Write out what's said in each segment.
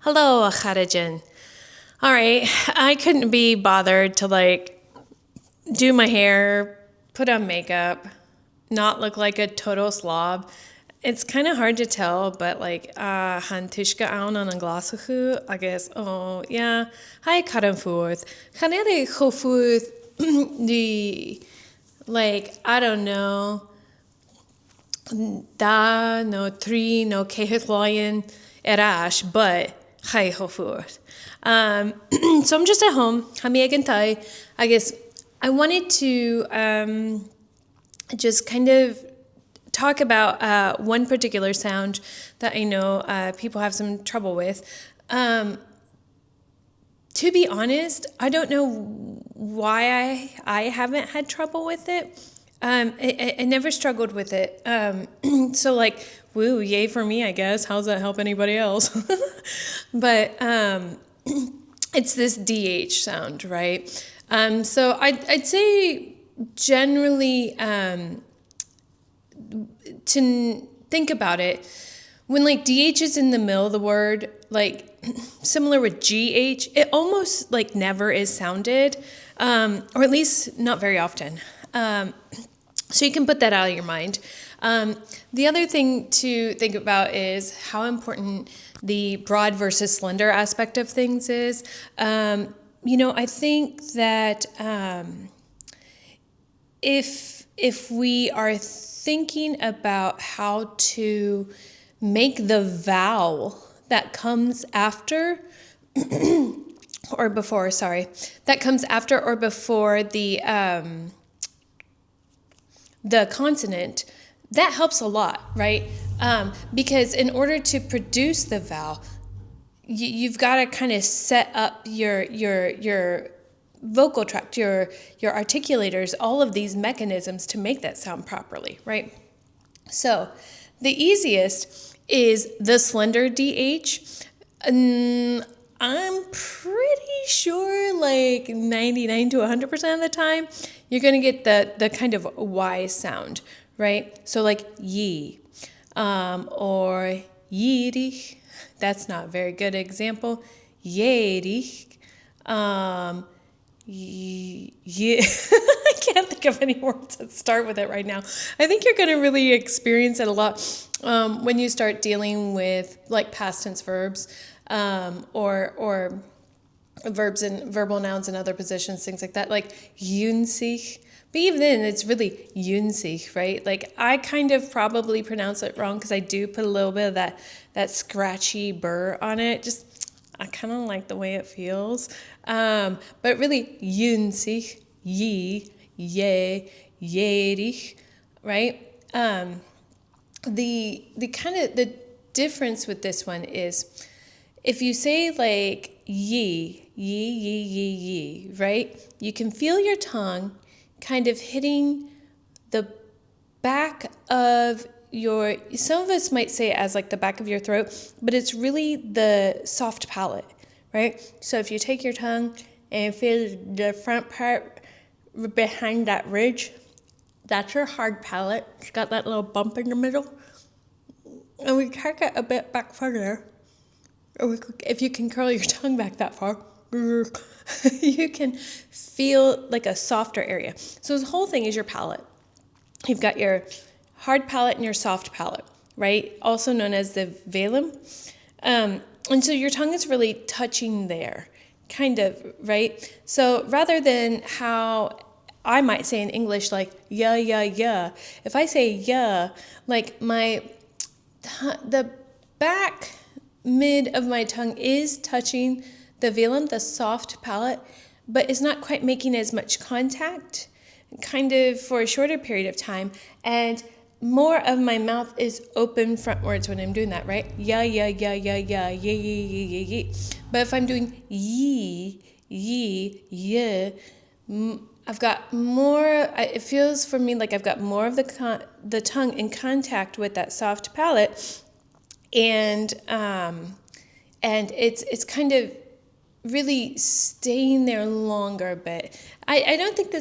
Hello, Khadijin. All right, I couldn't be bothered to do my hair, put on makeup, not look like a total slob. It's kind of hard to tell, but han tuiske an an glasachu, I guess, oh, yeah, hi, karan forth. Hanere go forth, the, I don't know, da, no, three, no, kehit lion, erash, but hi, go forth. So I'm just at home. I guess I wanted to just kind of talk about one particular sound that I know people have some trouble with. To be honest, I don't know why I haven't had trouble with it. I never struggled with it. So woo, yay for me, I guess. How's that help anybody else? But it's this DH sound, right? So I'd say generally to think about it, when DH is in the middle of the word, similar with GH, it almost never is sounded, or at least not very often. So you can put that out of your mind. The other thing to think about is how important the broad versus slender aspect of things is. I think that if we are thinking about how to make the vowel that comes after or before, that comes after or before the consonant, that helps a lot, right? Because in order to produce the vowel, you've got to kind of set up your vocal tract, your articulators, all of these mechanisms to make that sound properly, right? So the easiest is the slender DH. I'm pretty sure 99 to 100% of the time, you're going to get the kind of Y sound, right? So ye, or yidich. That's not a very good example. Yidich. I can't think of any words that start with it right now. I think you're going to really experience it a lot when you start dealing with past tense verbs or verbs and verbal nouns and other positions, things like that, like yunsich. But even then, it's really yunsich, right? I kind of probably pronounce it wrong because I do put a little bit of that scratchy burr on it. I kind of like the way it feels. But really, yunsich, ye, ye, yerich, right? The kind of the difference with this one is if you say ye, right? You can feel your tongue kind of hitting the back of some of us might say it as the back of your throat, but it's really the soft palate, right? So if you take your tongue and feel the front part behind that ridge, that's your hard palate. It's got that little bump in the middle. And we take it a bit back further. If you can curl your tongue back that far, you can feel a softer area. So this whole thing is your palate. You've got your hard palate and your soft palate, right? Also known as the velum. And so your tongue is really touching there, kind of, right? So rather than how I might say in English, yeah, if I say yeah, the back mid of my tongue is touching the velum, the soft palate, but it's not quite making as much contact, kind of for a shorter period of time, and more of my mouth is open frontwards when I'm doing that, right? Yeah, ye. But if I'm doing ye, I've got more, it feels for me like I've got more of the tongue in contact with that soft palate, and it's kind of really staying there longer a bit. I don't think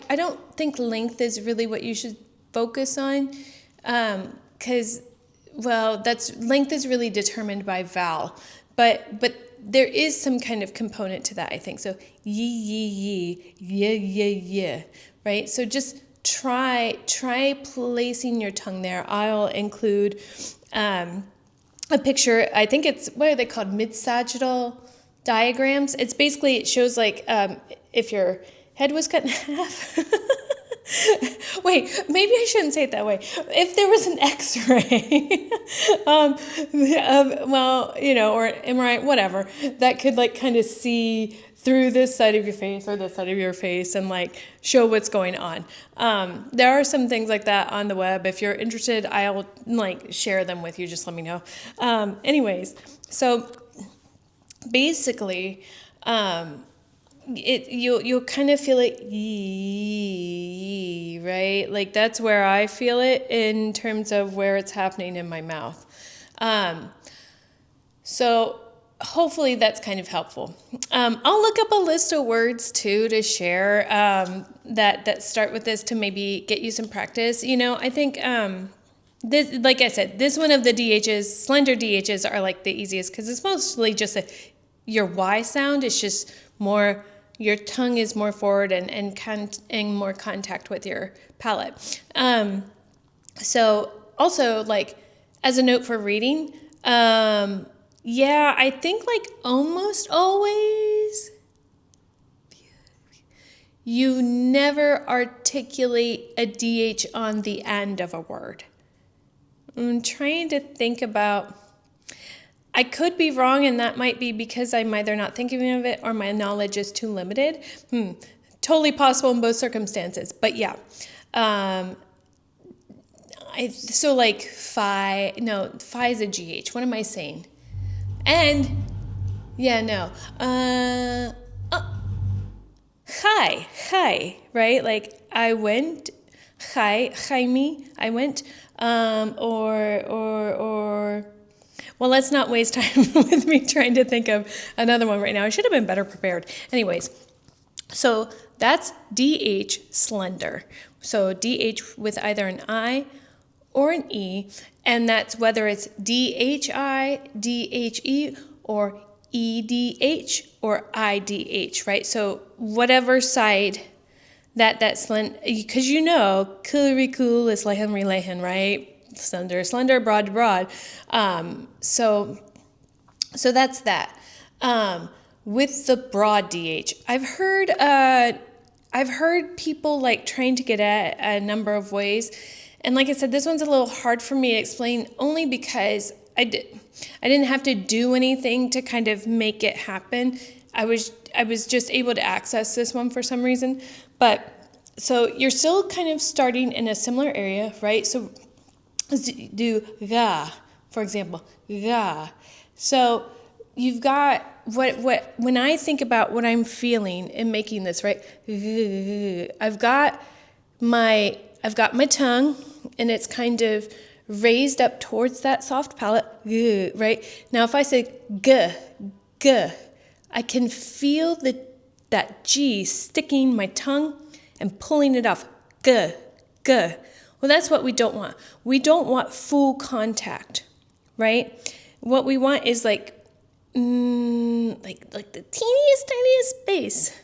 I don't think length is really what you should focus on, because that's length is really determined by vowel, but there is some kind of component to that, I think. So yee, yeah, right? So just try placing your tongue there. I'll include a picture. I think it's, what are they called? Mid-sagittal diagrams. It's basically, it shows like if your head was cut in half. Wait, maybe I shouldn't say it that way. If there was an X-ray, or MRI, whatever, that could like kind of see through this side of your face or this side of your face and like show what's going on. There are some things like that on the web. If you're interested, I'll like share them with you. Just let me know. Anyways, so basically, you'll kind of feel it, right? Like that's where I feel it in terms of where it's happening in my mouth. So hopefully that's kind of helpful. I'll look up a list of words too to share that start with this to maybe get you some practice. I think this, like I said, this one of the DHs, slender DHs, are like the easiest because it's mostly just your Y sound. It's just more, your tongue is more forward and more contact with your palate. So also, like, as a note for reading, I think like almost always you never articulate a DH on the end of a word. I'm trying to think about, I could be wrong, and that might be because I'm either not thinking of it or my knowledge is too limited. Totally possible in both circumstances, but yeah. So like phi is a GH. What am I saying? And hi, right? Like I went, Jaime, I went, or. Well, let's not waste time with me trying to think of another one right now. I should have been better prepared. Anyways, so that's DH slender. So DH with either an I or an E, and that's whether it's DHI, DHE, or EDH or IDH, right? So whatever side that slender, because cool is lehen, right? Slender, broad. So that's that. With the broad DH, I've heard people like trying to get at a number of ways, and like I said, this one's a little hard for me to explain only because I didn't have to do anything to kind of make it happen. I was just able to access this one for some reason, but so you're still kind of starting in a similar area, right? So let's do ga, for example, ga. So you've got what when I think about what I'm feeling in making this, right? I've got my tongue, and it's kind of raised up towards that soft palate, right? Now if I say g, I can feel that G sticking my tongue and pulling it off, g. Well, that's what we don't want. We don't want full contact, right? What we want is like the tiniest space,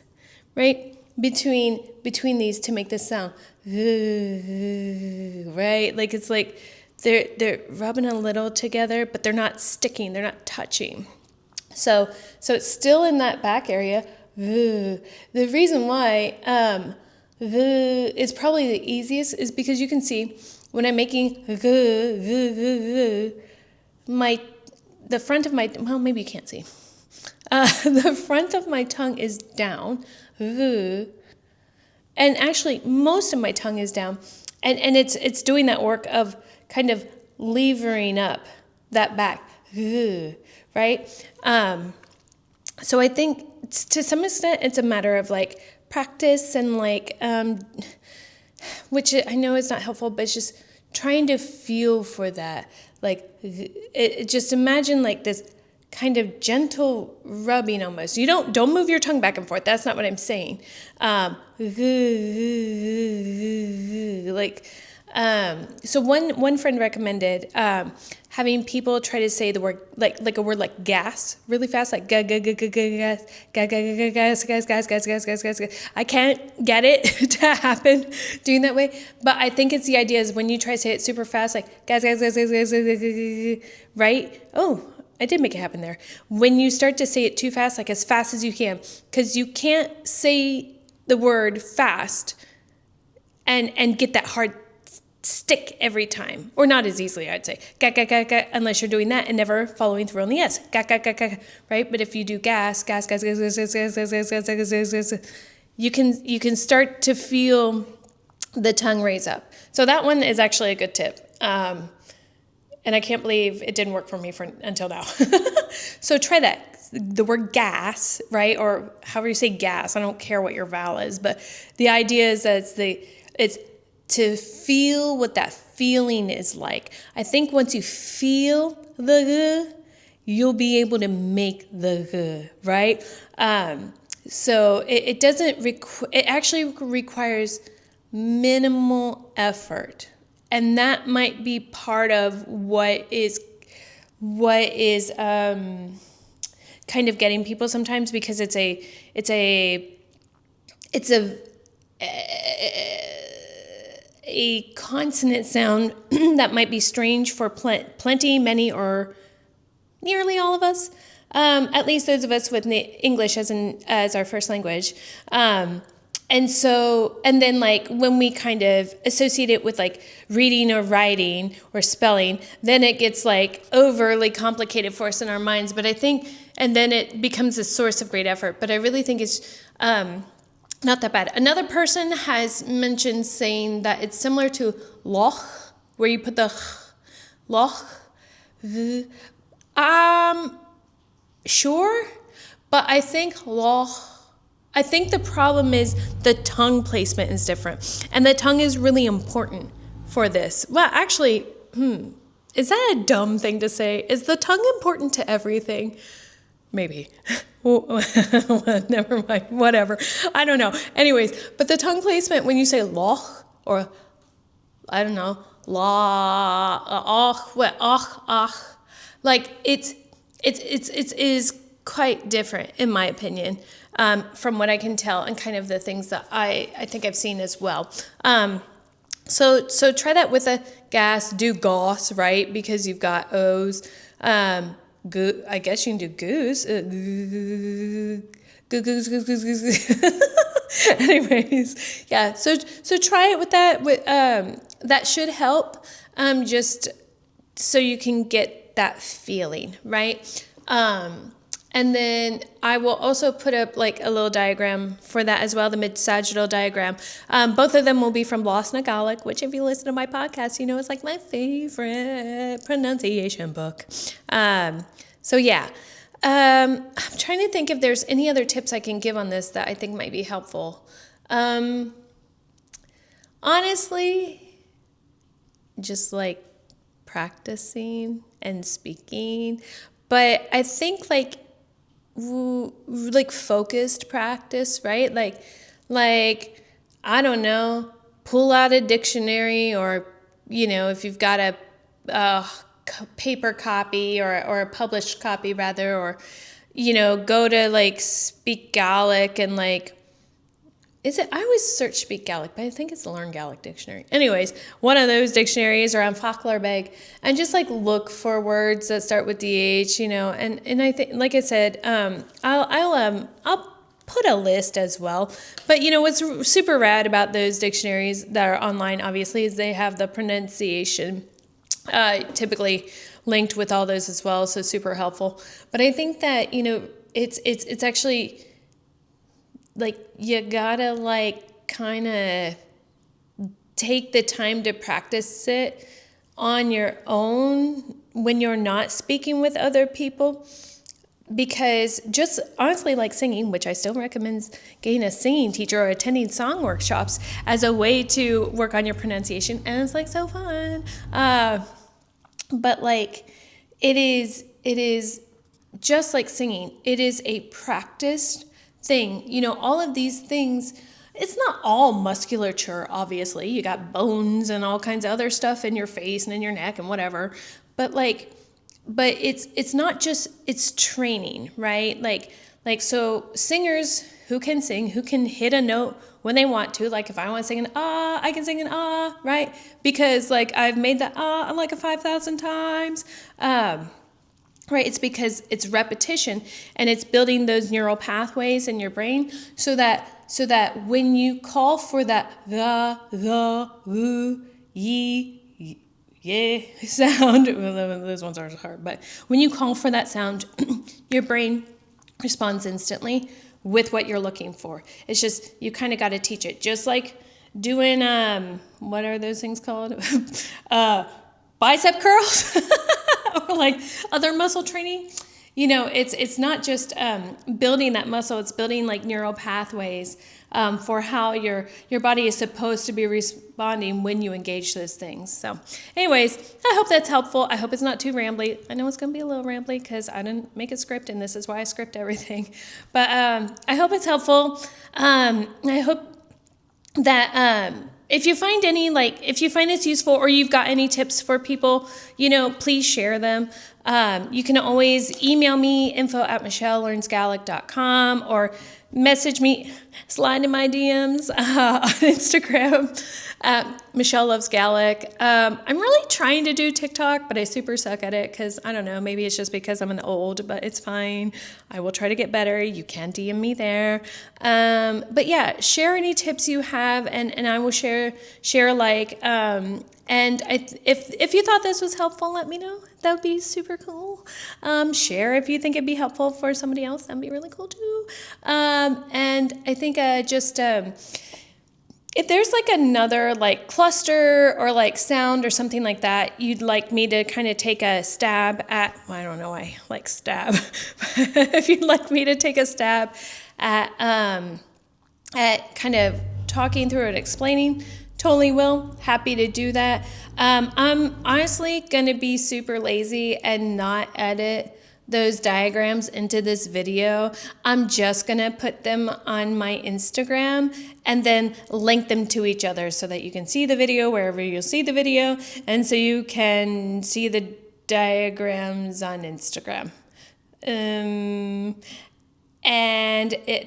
right? Between these to make this sound, right? Like it's like they're rubbing a little together, but they're not sticking, they're not touching. So it's still in that back area. The reason why is probably the easiest is because you can see when I'm making the front of my, well, maybe you can't see. The front of my tongue is down. And actually most of my tongue is down. And it's doing that work of kind of levering up that back. Right? So I think to some extent it's a matter of like practice and like, which I know is not helpful, but it's just trying to feel for that. Like, just imagine like this kind of gentle rubbing almost. You don't move your tongue back and forth. That's not what I'm saying. Like, So one friend recommended having people try to say the word like a word like gas really fast, like gas, gas, gas, gas, gas, gas, gas, gas, gas, gas. I can't get it to happen doing that way, but I think it's the idea is when you try to say it super fast, like gas, gas, gas, gas, gas, gas, gas, right? Oh, I did make it happen there. When you start to say it too fast, like as fast as you can, because you can't say the word fast and get that hard stick every time, or not as easily, I'd say. Ga, ga, ga, ga, unless you're doing that and never following through on the S. Ga, ga, ga, ga, right? But if you do gas, gas, gas, gas, gas, gas, gas, gas, gas, gas, gas, gas, gas, you can start to feel the tongue raise up. So that one is actually a good tip. And I can't believe it didn't work for me until now. So try that. The word gas, right? Or however you say gas. I don't care what your vowel is, but the idea is that it's to feel what that feeling is like. I think once you feel the g, you'll be able to make the g, right? So it doesn't it actually requires minimal effort. And that might be part of what is kind of getting people sometimes, because it's a consonant sound that might be strange for plenty, many, or nearly all of us. At least those of us with English as our first language. And then like when we kind of associate it with like reading or writing or spelling, then it gets like overly complicated for us in our minds. But I think, and then it becomes a source of great effort. But I really think it's not that bad. Another person has mentioned saying that it's similar to loch, where you put the loch. Sure, but I think the problem is the tongue placement is different. And the tongue is really important for this. Well, actually, is that a dumb thing to say? Is the tongue important to everything? Maybe. Never mind. Whatever. I don't know. Anyways, but the tongue placement, when you say loch, or I don't know, like it is quite different, in my opinion. From what I can tell, and kind of the things that I think I've seen as well. So try that with a gas, do goss, right? Because you've got O's. I guess you can do goose. Goose, goose, goose, goose. Anyways, yeah. So try it with that. That should help. Just so you can get that feeling, right? And then I will also put up like a little diagram for that as well, the mid-sagittal diagram. Both of them will be from Scottish Gaelic, which if you listen to my podcast, you know it's like my favorite pronunciation book. So yeah, I'm trying to think if there's any other tips I can give on this that I think might be helpful. Honestly, just like practicing and speaking. But I think like focused practice, right? Like I don't know, pull out a dictionary, or if you've got a paper copy or a published copy rather, or go to like Speak Gaelic and like. I always search Speak Gaelic, but I think it's the Learn Gaelic dictionary. Anyways, one of those dictionaries, or on Faklerbeg, and just like look for words that start with DH, and I think, like I said, I'll put a list as well. But what's super rad about those dictionaries that are online, obviously, is they have the pronunciation typically linked with all those as well, so super helpful. But I think that it's actually. Like, you gotta, like, kind of take the time to practice it on your own when you're not speaking with other people. Because just honestly, like singing, which I still recommend getting a singing teacher or attending song workshops as a way to work on your pronunciation. And it's, like, so fun. But, like, it is just like singing. It is a practiced thing. All of these things, it's not all musculature, obviously. You got bones and all kinds of other stuff in your face and in your neck and whatever. But it's not just, it's training, right? So singers who can sing, who can hit a note when they want to, like if I want to sing an ah, I can sing an ah, right? Because like I've made the ah like a 5,000 times. Right, it's because it's repetition and it's building those neural pathways in your brain so that when you call for that the, woo, ye, yeah sound, well, those ones are hard, but when you call for that sound, your brain responds instantly with what you're looking for. It's just, you kind of got to teach it. Just like doing, what are those things called? Bicep curls. Or like other muscle training, it's not just building that muscle, it's building like neural pathways for how your body is supposed to be responding when you engage those things. So anyways, I hope that's helpful. I hope it's not too rambly. I know it's going to be a little rambly because I didn't make a script, and this is why I script everything. But I hope it's helpful. I hope that if you find it's useful, or you've got any tips for people, please share them. You can always email me, info@michelleLearnsGaelic.com, or message me, slide in my DMs on Instagram at Michelle Loves Gaelic. I'm really trying to do TikTok, but I super suck at it because, I don't know, maybe it's just because I'm an old, but it's fine. I will try to get better. You can DM me there. But yeah, share any tips you have, and I will share and if you thought this was helpful, let me know. That would be super cool. Share if you think it'd be helpful for somebody else. That'd be really cool too. And I think if there's like another like cluster or like sound or something like that you'd like me to kind of take a stab at, well, I don't know, I like stab. If you'd like me to take a stab at kind of talking through it, explaining, totally will. Happy to do that. I'm honestly going to be super lazy and not edit those diagrams into this video. I'm just going to put them on my Instagram and then link them to each other so that you can see the video wherever you'll see the video, and so you can see the diagrams on Instagram. And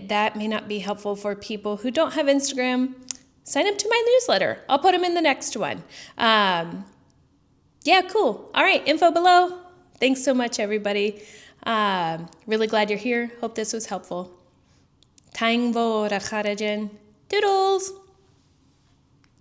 that may not be helpful for people who don't have Instagram. Sign up to my newsletter. I'll put them in the next one. Yeah, cool. All right, info below. Thanks so much, everybody. Really glad you're here. Hope this was helpful. Taing vo ra charajan. Doodles.